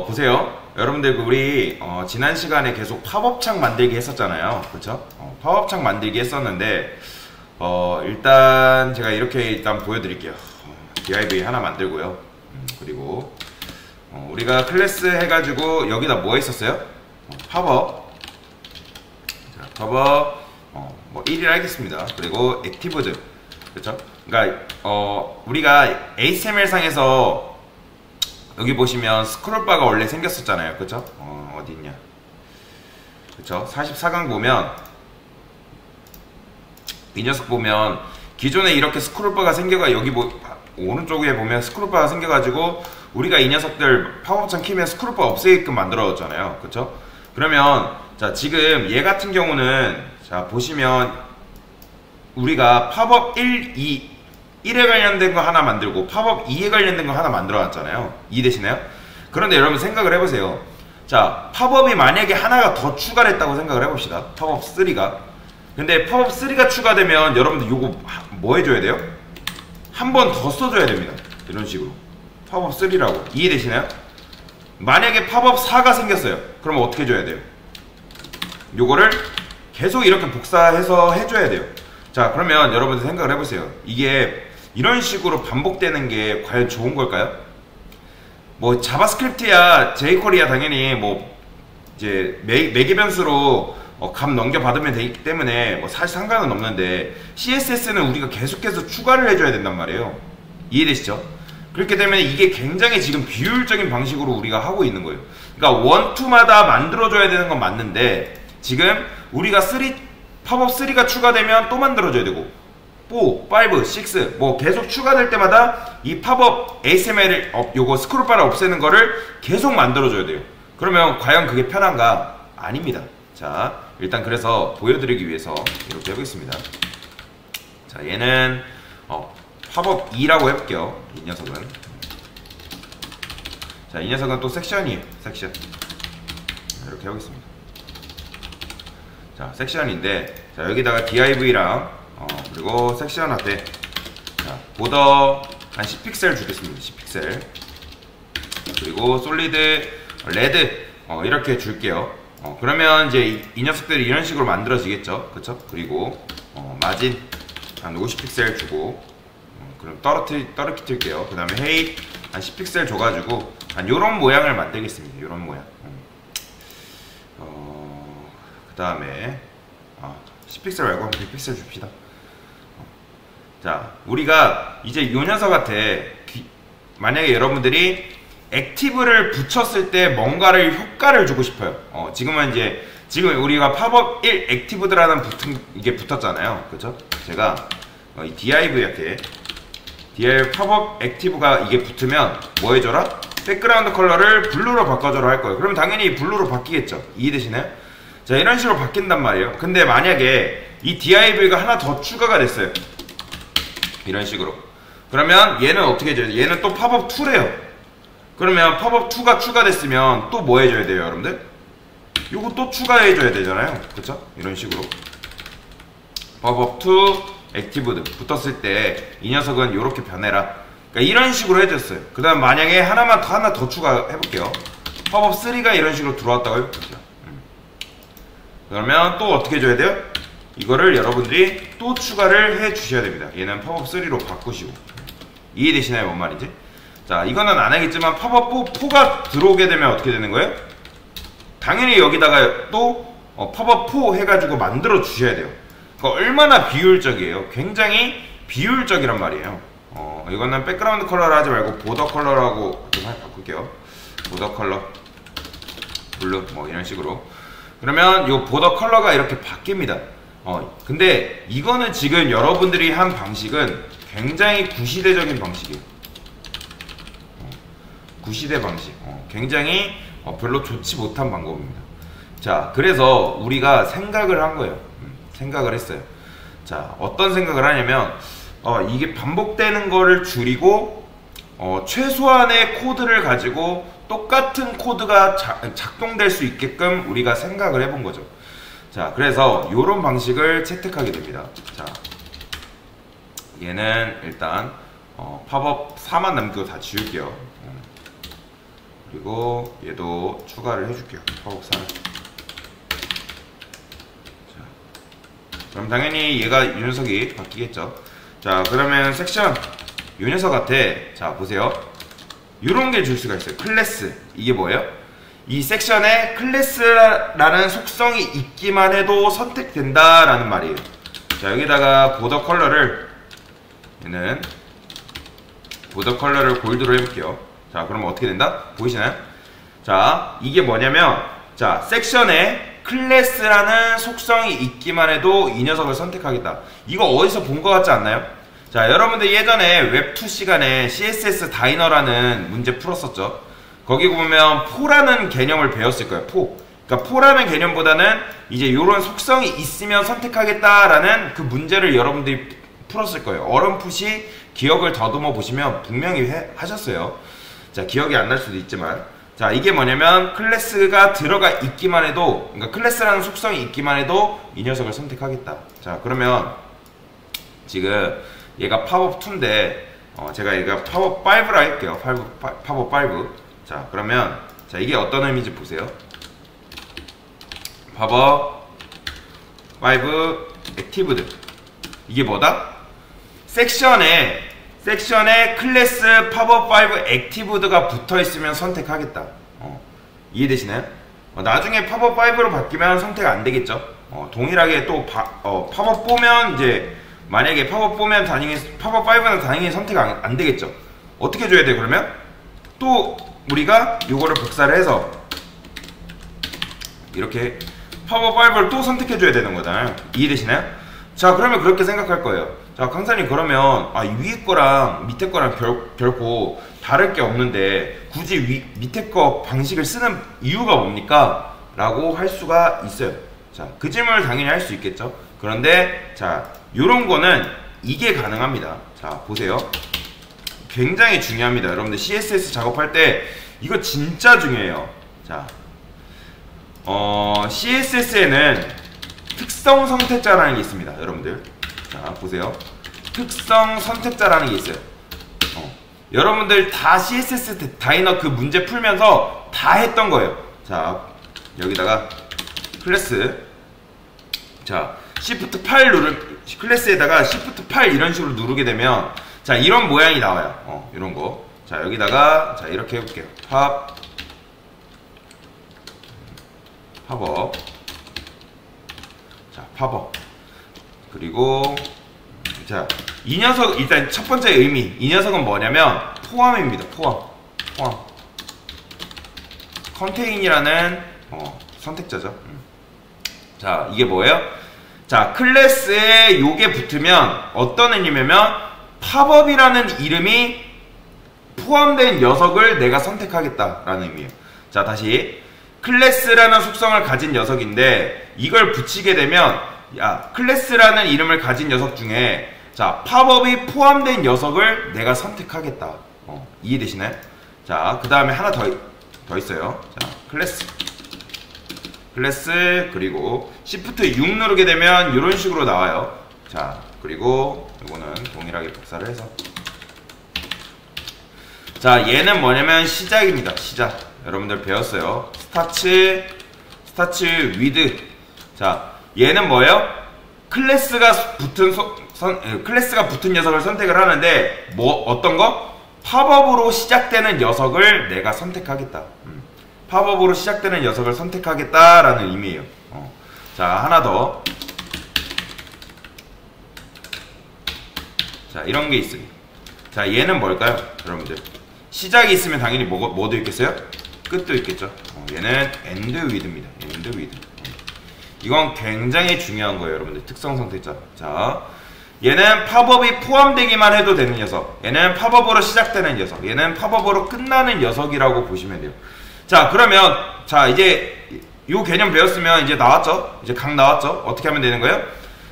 보세요. 여러분들 우리 지난 시간에 계속 팝업창 만들기 했었잖아요. 그쵸? 팝업창 만들기 했었는데 일단 제가 이렇게 일단 보여드릴게요. div 하나 만들고요. 그리고 우리가 클래스 해가지고 여기다 뭐 했었어요? 팝업. 자, 팝업 뭐 1일 하겠습니다. 그리고 액티브드. 그쵸? 그러니까 우리가 HTML상에서 여기 보시면 스크롤바가 원래 생겼었잖아요. 그쵸? 어디 있냐? 그쵸? 44강 보면 이 녀석 보면 기존에 이렇게 스크롤바가 생겨가 여기 오른쪽에 보면 스크롤바가 생겨가지고 우리가 이 녀석들 팝업창 키면 스크롤바 없애게끔 만들어졌잖아요. 그쵸? 그러면 자 지금 얘 같은 경우는 자 보시면 우리가 팝업 1, 1에 관련된 거 하나 만들고 팝업 2에 관련된 거 하나 만들어 놨잖아요. 이해되시나요? 그런데 여러분 생각을 해보세요. 자 팝업이 만약에 하나가 더 추가를 했다고 생각을 해봅시다. 팝업 3가. 근데 팝업 3가 추가되면 여러분들 요거 뭐 해줘야 돼요? 한 번 더 써줘야 됩니다. 이런 식으로 팝업 3라고. 이해되시나요? 만약에 팝업 4가 생겼어요. 그러면 어떻게 해줘야 돼요? 요거를 계속 이렇게 복사해서 해줘야 돼요. 자 그러면 여러분들 생각을 해보세요. 이게 이런 식으로 반복되는 게 과연 좋은 걸까요? 뭐 자바스크립트야 jQuery야 당연히 뭐 이제 매개 변수로 값 넘겨 받으면 되기 때문에 뭐 사실 상관은 없는데 CSS는 우리가 계속해서 추가를 해줘야 된단 말이에요. 이해되시죠? 그렇기 때문에 이게 굉장히 지금 비효율적인 방식으로 우리가 하고 있는 거예요. 그러니까 1, 2마다 만들어줘야 되는 건 맞는데 지금 우리가 팝업 3가 추가되면 또 만들어줘야 되고 4, 5, 6 뭐 계속 추가될 때마다 이 팝업 HTML을 요거 스크롤바를 없애는 거를 계속 만들어줘야 돼요. 그러면 과연 그게 편한가? 아닙니다. 자 일단 그래서 보여드리기 위해서 이렇게 해보겠습니다. 자 얘는 팝업 2라고 해볼게요. 이 녀석은 자 이 녀석은 또 섹션이에요. 섹션 이렇게 해보겠습니다. 자 섹션인데 자 여기다가 div랑 그리고 섹션 앞에 자 보더 한 10픽셀 주겠습니다. 10픽셀 그리고 솔리드 레드 이렇게 줄게요. 그러면 이제 이 녀석들이 이런 식으로 만들어지겠죠. 그쵸? 그리고 마진 한 50픽셀 주고 그럼 떨어뜨릴게요. 그 다음에 헤이 한 10픽셀 줘가지고 한 요런 모양을 만들겠습니다. 요런 모양. 그 다음에 10픽셀 말고 한 100픽셀 줍시다. 자 우리가 이제 요 녀석한테 만약에 여러분들이 액티브를 붙였을 때 뭔가를 효과를 주고 싶어요. 지금 우리가 팝업 1 액티브드라는 이게 붙었잖아요. 그쵸? 제가 이 div한테 div 팝업 액티브가 이게 붙으면 뭐 해줘라? 백그라운드 컬러를 블루로 바꿔줘라 할 거예요. 그럼 당연히 블루로 바뀌겠죠. 이해되시나요? 자 이런 식으로 바뀐단 말이에요. 근데 만약에 이 div가 하나 더 추가가 됐어요. 이런 식으로. 그러면 얘는 어떻게 해줘야 돼요? 얘는 또 팝업 2래요. 그러면 팝업 2가 추가됐으면 또 뭐 해줘야 돼요 여러분들? 요거 또 추가해줘야 되잖아요. 그쵸? 이런 식으로 팝업 2 액티브드 붙었을 때 이 녀석은 요렇게 변해라. 그러니까 이런 식으로 해줬어요. 그 다음 만약에 하나 더 추가해볼게요. 팝업 3가 이런 식으로 들어왔다고 해볼게요. 그러면 또 어떻게 해줘야 돼요? 이거를 여러분들이 또 추가를 해 주셔야 됩니다. 얘는 팝업 3로 바꾸시고. 이해되시나요? 뭔 말인지? 자 이거는 안 하겠지만 팝업 4가 들어오게 되면 어떻게 되는 거예요? 당연히 여기다가 또 팝업 4 해가지고 만들어 주셔야 돼요. 그러니까 얼마나 비효율적이에요. 굉장히 비효율적이란 말이에요. 이거는 백그라운드 컬러를 하지 말고 보더 컬러라고 좀 바꿀게요. 보더 컬러 블루 뭐 이런 식으로. 그러면 이 보더 컬러가 이렇게 바뀝니다. 근데 이거는 지금 여러분들이 한 방식은 굉장히 구시대적인 방식이에요. 구시대 방식. 굉장히 별로 좋지 못한 방법입니다. 자, 그래서 우리가 생각을 한 거예요. 생각을 했어요. 자, 어떤 생각을 하냐면 이게 반복되는 거를 줄이고 최소한의 코드를 가지고 똑같은 코드가 작동될 수 있게끔 우리가 생각을 해본 거죠. 자, 그래서 이런 방식을 채택하게 됩니다. 자, 얘는 일단 팝업 4만 남기고 다 지울게요. 그리고 얘도 추가를 해줄게요. 팝업4를. 그럼 당연히 얘가 이 녀석이 바뀌겠죠. 자, 그러면 섹션 이 녀석한테 자 보세요. 요런 게 줄 수가 있어요. 클래스. 이게 뭐예요? 이 섹션에 클래스라는 속성이 있기만 해도 선택된다 라는 말이에요. 자, 여기다가 보더 컬러를 얘는 보더 컬러를 골드로 해볼게요. 자, 그러면 어떻게 된다? 보이시나요? 자, 이게 뭐냐면 자, 섹션에 클래스라는 속성이 있기만 해도 이 녀석을 선택하겠다. 이거 어디서 본 것 같지 않나요? 자, 여러분들 예전에 웹2 시간에 CSS 다이너라는 문제 풀었었죠. 거기 보면 포라는 개념을 배웠을 거예요. 포. 그러니까 포라는 개념보다는 이제 요런 속성이 있으면 선택하겠다라는 그 문제를 여러분들이 풀었을 거예요. 어렴풋이 기억을 더듬어 보시면 분명히 하셨어요. 자, 기억이 안 날 수도 있지만 자, 이게 뭐냐면 클래스가 들어가 있기만 해도, 그러니까 클래스라는 속성이 있기만 해도 이 녀석을 선택하겠다. 자, 그러면 지금 얘가 팝업2인데 제가 얘가 팝업5라 할게요. 팝업5. 자, 그러면 자, 이게 어떤 의미인지 보세요. 팝업5 액티브드. 이게 뭐다? 섹션에 클래스 팝업5 액티브드가 붙어있으면 선택하겠다. 이해되시나요? 나중에 팝업5로 바뀌면 선택 안되겠죠. 동일하게 또 팝업 보면 이제 만약에 팝업 보면 팝업5는 당연히 선택 안되겠죠. 어떻게 줘야 돼 그러면? 또 우리가 이거를 복사를 해서 이렇게 팝업5를 또 선택해줘야 되는 거잖아요. 이해되시나요? 자, 그러면 그렇게 생각할 거예요. 자, 강사님 그러면 위에 거랑 밑에 거랑 결코 다를 게 없는데 굳이 밑에 거 방식을 쓰는 이유가 뭡니까? 라고 할 수가 있어요. 자, 그 질문을 당연히 할 수 있겠죠. 그런데 자, 요런 거는 이게 가능합니다. 자, 보세요. 굉장히 중요합니다. 여러분들 CSS 작업할 때 이거 진짜 중요해요. 자, CSS에는 특성 선택자라는 게 있습니다. 여러분들 자, 보세요. 특성 선택자라는 게 있어요. 여러분들 다 CSS 다이너 그 문제 풀면서 다 했던 거예요. 자, 여기다가 클래스 자, Shift 8 클래스에다가 Shift 8 이런 식으로 누르게 되면 자, 이런 모양이 나와요. 이런 거. 자, 여기다가 자, 이렇게 해볼게요. 팝업. 자, 팝업. 그리고 자, 이 녀석 일단 첫 번째 의미, 이 녀석은 뭐냐면 포함입니다. 포함. 컨테인이라는 선택자죠. 자, 이게 뭐예요? 자, 클래스에 요게 붙으면 어떤 의미냐면 팝업이라는 이름이 포함된 녀석을 내가 선택하겠다라는 의미예요. 자, 다시 클래스라는 속성을 가진 녀석인데 이걸 붙이게 되면 야, 클래스라는 이름을 가진 녀석 중에 자, 팝업이 포함된 녀석을 내가 선택하겠다. 이해되시나요? 자, 그 다음에 하나 더 있어요. 자, 클래스 그리고 Shift 6 누르게 되면 이런 식으로 나와요. 자, 그리고 이거는 동일하게 복사를 해서 자, 얘는 뭐냐면 시작입니다. 시작. 여러분들 배웠어요. 스타트 위드. 자, 얘는 뭐예요? 클래스가 붙은 녀석을 선택을 하는데 어떤 거? 팝업으로 시작되는 녀석을 내가 선택하겠다. 팝업으로 시작되는 녀석을 선택하겠다라는 의미예요. 자, 하나 더. 자, 이런 게 있어요. 자, 얘는 뭘까요? 여러분들 시작이 있으면 당연히 뭐도 있겠어요? 끝도 있겠죠. 얘는 end with입니다. end with. 이건 굉장히 중요한 거예요, 여러분들. 특성 선택자. 자, 얘는 팝업이 포함되기만 해도 되는 녀석. 얘는 팝업으로 시작되는 녀석. 얘는 팝업으로 끝나는 녀석이라고 보시면 돼요. 자, 그러면 자, 이제 요 개념 배웠으면 이제 나왔죠? 이제 각 나왔죠? 어떻게 하면 되는 거예요?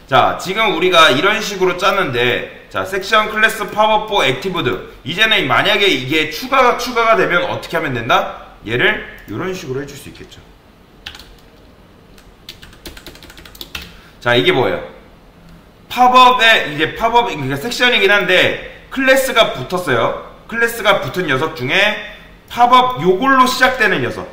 자, 지금 우리가 이런 식으로 짰는데 자, 섹션 클래스 팝업 4 액티브드. 이제는 만약에 이게 추가가 되면 어떻게 하면 된다? 얘를 이런 식으로 해줄 수 있겠죠. 자, 이게 뭐예요? 그러니까 섹션이긴 한데 클래스가 붙었어요. 클래스가 붙은 녀석 중에 팝업 요걸로 시작되는 녀석.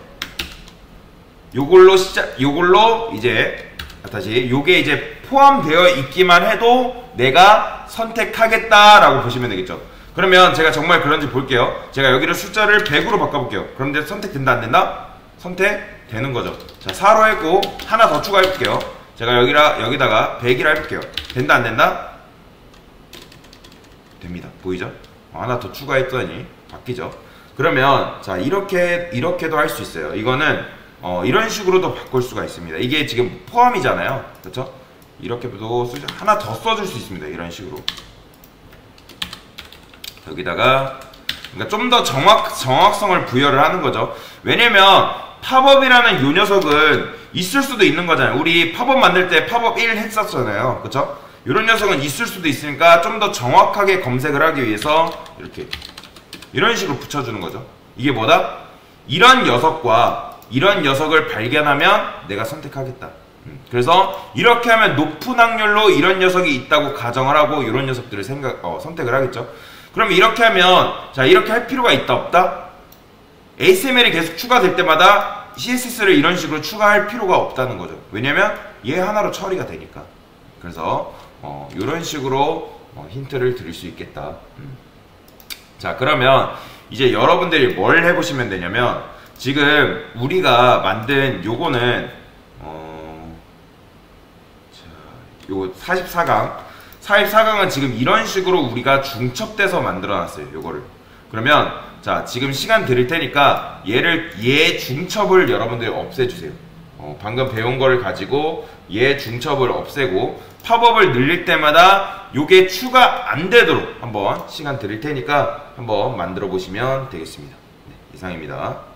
요걸로 이제 다시 요게 이제 포함되어 있기만 해도 내가 선택하겠다라고 보시면 되겠죠. 그러면 제가 정말 그런지 볼게요. 제가 여기를 숫자를 100으로 바꿔볼게요. 그런데 선택된다 안된다? 선택되는 거죠. 자, 4로 했고 하나 더 추가해볼게요. 제가 여기다가 100이라 해볼게요. 된다 안된다? 됩니다. 보이죠? 하나 더 추가했더니 바뀌죠. 그러면 자, 이렇게도 할 수 있어요. 이거는 이런 식으로도 바꿀 수가 있습니다. 이게 지금 포함이잖아요. 그렇죠? 이렇게도 하나 더 써줄 수 있습니다. 이런 식으로 여기다가 그러니까 좀 더 정확성을 부여를 하는 거죠. 왜냐면 팝업이라는 요 녀석은 있을 수도 있는 거잖아요. 우리 팝업 만들 때 팝업 1 했었잖아요. 그쵸? 이런 녀석은 있을 수도 있으니까 좀 더 정확하게 검색을 하기 위해서 이렇게 이런 식으로 붙여주는 거죠. 이게 뭐다? 이런 녀석과 이런 녀석을 발견하면 내가 선택하겠다. 그래서 이렇게 하면 높은 확률로 이런 녀석이 있다고 가정을 하고 이런 녀석들을 선택을 하겠죠. 그럼 이렇게 하면 자, 이렇게 할 필요가 있다 없다? HTML이 계속 추가될 때마다 CSS를 이런 식으로 추가할 필요가 없다는 거죠. 왜냐면 얘 하나로 처리가 되니까. 그래서 이런 식으로 힌트를 드릴 수 있겠다. 자, 그러면 이제 여러분들이 뭘 해보시면 되냐면 지금 우리가 만든 요거는 요거 44강은 지금 이런 식으로 우리가 중첩돼서 만들어놨어요. 요거를. 그러면 자, 지금 시간 드릴 테니까 얘 중첩을 여러분들이 없애주세요. 방금 배운 거를 가지고 얘 중첩을 없애고 팝업을 늘릴 때마다 요게 추가 안 되도록 한번 시간 드릴 테니까 한번 만들어 보시면 되겠습니다. 네, 이상입니다.